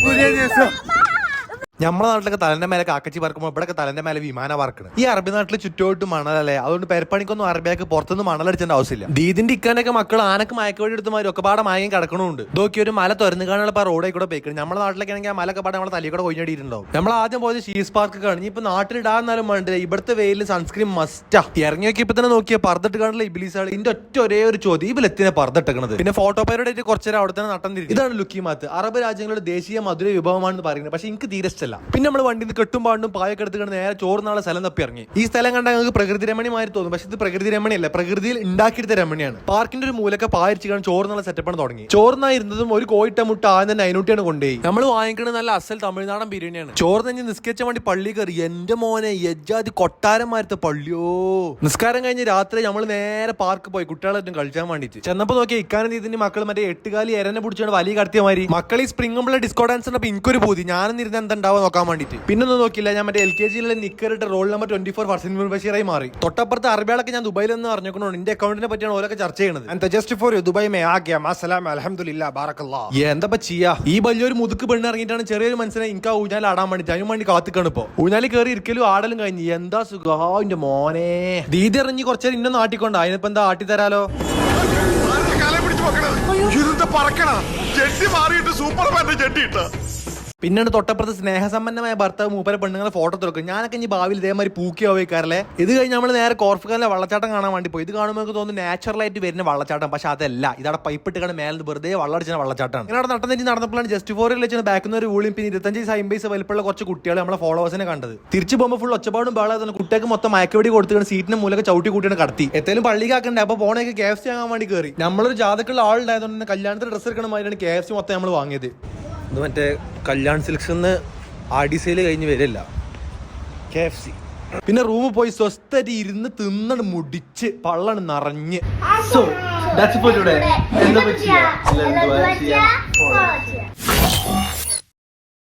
പുതിയ ദിവസം നമ്മുടെ നാട്ടിലൊക്കെ തലന്റെ മേലെ കാക്കച്ചി പറക്കുമ്പോൾ ഇവിടെയൊക്കെ തലന്റെ മേലെ വിമാനം പറക്കണം. ഈ അറബി നാട്ടിൽ ചുറ്റോട്ട് മണലല്ലേ, അതുകൊണ്ട് പെരപ്പണിക്കൊന്നും അറബിയാക്ക് പുറത്തുനിന്ന് മണലടിച്ചേണ്ട ആവശ്യമില്ല. ദീദിന്റെ ഇക്കാനൊക്കെ മക്കൾ ആനക്ക് മയക്കുവഴി എടുത്തുമാരും ഒക്കെ പാടെ മായം കിടക്കണമുണ്ട്. ഇതൊക്കെ ഒരു മല തുറന്നു കാണാനുള്ള റോഡിൽ കൂടെ പോയിക്കണം. നമ്മുടെ നാട്ടിലൊക്കെ ആണെങ്കിൽ ആ മലൊക്കെ പാടെ നമ്മളെ തലയിൽ കൂടെ കൊഞ്ഞടിയിട്ടുണ്ടാവും. നമ്മൾ ആദ്യം പോയത് ഷീസ് പാർക്ക് കാണും. ഇപ്പൊ നാട്ടിലിടാന്നാലും വേണ്ടില്ല, ഇവിടുത്തെ വെയിലിൽ സൺസ്ക്രീൻ മസ്റ്റാ. ഇറങ്ങി നോക്കിയപ്പോ തന്നെ നോക്കിയ പർദ്ദട്ട് കാണുള്ള ഇബിലീസാണ്. ഇതിന്റെ ഒരേ ഒരു ചോദ്യം, ഈ വിലത്തിനെ പർദ്ദട്ടണത്. പിന്നെ ഫോട്ടോ പൈരോടായിട്ട് കുറച്ചേരം അവിടെ തന്നെ നട്ടം. ഇതാണ് ലുക്കിമാത്ത്. അറബ് രാജ്യങ്ങളുടെ ദേശീയ മധുര വിഭവമാണെന്ന് പറയുന്നത്. പക്ഷെ എനിക്ക് തീരെ ഇഷ്ടമല്ല. പിന്നെ നമ്മൾ വണ്ടി കെട്ടും പാണ്ടും പായൊക്കെ എടുത്ത് നേരെ ചോറുനാളെ സ്ഥലം തപ്പി ഇറങ്ങി. ഈ സ്ഥലം കണ്ടാൽ ഞങ്ങൾക്ക് പ്രകൃതി രമണീയമായി തോന്നും. പക്ഷെ ഇത് പ്രകൃതി രമണിയല്ല, പ്രകൃതിയിൽ ഉണ്ടാക്കിയെടുത്ത രമണിയാണ്. പാർക്കിന്റെ ഒരു മൂലൊക്കെ പായരിച്ച് കാണാൻ ചോറുനാളെ സെറ്റപ്പാണ് തുടങ്ങി. ചോറുനായി ഇരുന്നതും ഒരു കോയിട്ട മുട്ട ആദ്യം തന്നെ അതിനൂട്ടിയാണ് കൊണ്ടുപോയി. നമ്മൾ വാങ്ങിക്കുന്നത് നല്ല അസൽ തമിഴ്നാടൻ ബിരിയാണിയാണ്. ചോറ് തന്നെ നിസ്കരിച്ച വേണ്ടി പള്ളി കയറി. എന്റെ മോനെ യജ്ജാതി കൊട്ടാരന്മാരത്തെ പള്ളിയോ. നിസ്കാരം കഴിഞ്ഞ് രാത്രി നമ്മൾ നേരെ പാർക്ക് പോയി കുട്ടികളായിട്ടും കളിച്ചാൻ വേണ്ടിട്ട് ചെന്നപ്പോ നോക്കിയാൽ ഇക്കാനും ഇതിന്റെ മക്കൾ മറ്റേ 8 കാലി എരനെ പിടിച്ചാണ് വലിയ കടത്തിയ മാതിരി. മക്കൾ ഈ സ്പ്രിംഗുള്ള ഡിസ്കോ ഡാൻസ് ഉണ്ടപ്പോ എനിക്കൊരു പൂതി. ഞാനും ഇരുന്ന് എന്താണ്ടാവുക നോക്കാൻ വേണ്ടിട്ട്. പിന്നൊന്നും നോക്കില്ല, ഞാൻ മറ്റേ LKG നിക്കറിട്ട് റോൾ നമ്പർ 24 ഫർസിൻ ബഷീറായി മാറി. തൊട്ടപ്പുറത്ത് അറബികളൊക്കെ ഞാൻ ദുബായിൽ നിന്ന് അറിഞ്ഞോളൂ. എന്റെ അക്കൗണ്ടിനെ പറ്റിയാണ് ഓരൊക്കെ ചർച്ച ചെയ്യുന്നത്. ജസ്റ്റ് ഫോർ ദുബായ് മേ ആ ഗയാ അസ്സലാം അൽഹംദുലില്ലാ ബാറക്കല്ലാഹ്. എന്താ ചെയ്യാ, ഈ വലിയൊരു മുതുക്ക് പെണ്ണ് ഇറങ്ങിയിട്ടാണ് ചെറിയൊരു മനസ്സിലായി എനിക്ക് ആ ഊഞ്ഞാൽ ആടാൻ വേണ്ടി. അതിന് വേണ്ടി കാത്തിക്കാണ് ഇപ്പൊ. ഊഞ്ഞാലി കയറി ഇരിക്കലും ആടലും കഴിഞ്ഞു. എന്താ സുഖന്റെ മോനെ. ദീദി ഇറങ്ങി കുറച്ചേരം ഇന്നൊന്നും ആട്ടിക്കൊണ്ട. അതിനിപ്പോ എന്താ ആട്ടി തരാലോ. പിന്നീട് തൊട്ടപ്പുറത്ത് സ്നേഹസമ്പന്നമായ ഭർത്താവ് മൂപ്പരെ പെണ്ണുങ്ങളെ ഫോട്ടോ തുറക്കും. ഞാനൊക്കെ ഇനി ഭാവിയിൽ ഇതേമാതിരി പൂക്കി പോയിക്കാറല്ലേ. ഇത് കഴിഞ്ഞ് നമ്മൾ നേരെ കോർഫുഖാനിലെ വെള്ളച്ചാട്ടം കാണാൻ വേണ്ടി പോയി. ഇത് കാണുമ്പോൾ നമുക്ക് തോന്നുന്നു നാച്ചുറലായിട്ട് വരുന്ന വെള്ളച്ചാട്ടം. പക്ഷെ അതല്ല, ഇതവിടെ പൈപ്പിട്ട് കാണാൻ മേലെ വെറുതെ വെള്ളടിച്ച വെള്ളച്ചാട്ടമാണ്. ഇങ്ങനെ അവിടെ നട്ടം നടന്നപ്പോഴാണ് ജസ്റ്റ് ഫോറിൽ വെച്ചാൽ ബാക്കിൽ നിന്ന് ഒരു ഊളിയും പിന്നെ 25 50 വലിപ്പുള്ള കുറച്ച് കുട്ടികൾ നമ്മളെ ഫോളോവേഴ്സിനെ കണ്ടത്. തിരിച്ചു പോകുമ്പോൾ ഫുൾ ഒച്ചപ്പാടും ബാളാണ്. കുട്ടികൾക്ക് മൊത്തം മയക്കുവെടി കൊടുത്തിട്ട് സീറ്റിന് മൂലൊക്കെ ചവിട്ടി കൂട്ടിയാണ് കടത്തി. എത്തേലും പള്ളിക്കാക്കണ്ടേ. അപ്പൊ പോണേക്ക് KFC വാങ്ങാൻ വേണ്ടി കയറി. നമ്മളൊരു ജാതക്കുള്ള ആളുണ്ടായതുകൊണ്ട് തന്നെ കല്യാണത്തിന് ഡ്രസ്സ് എടുക്കണ മാതിരിയാണ് KFC മൊത്തം നമ്മൾ വാങ്ങിയത്. ഇത് മറ്റേ കല്യാൺ സിൽക്സിന്ന് ആടി സെയിൽ കഴിഞ്ഞ് വരില്ല KFC. പിന്നെ റൂമിൽ പോയി സ്വസ്ഥമായിട്ട് ഇരുന്ന് തിന്നണ് മുടിച്ച് പള്ളണ് നിറഞ്ഞ്. So that's for today. എന്താ ചെയ്യാ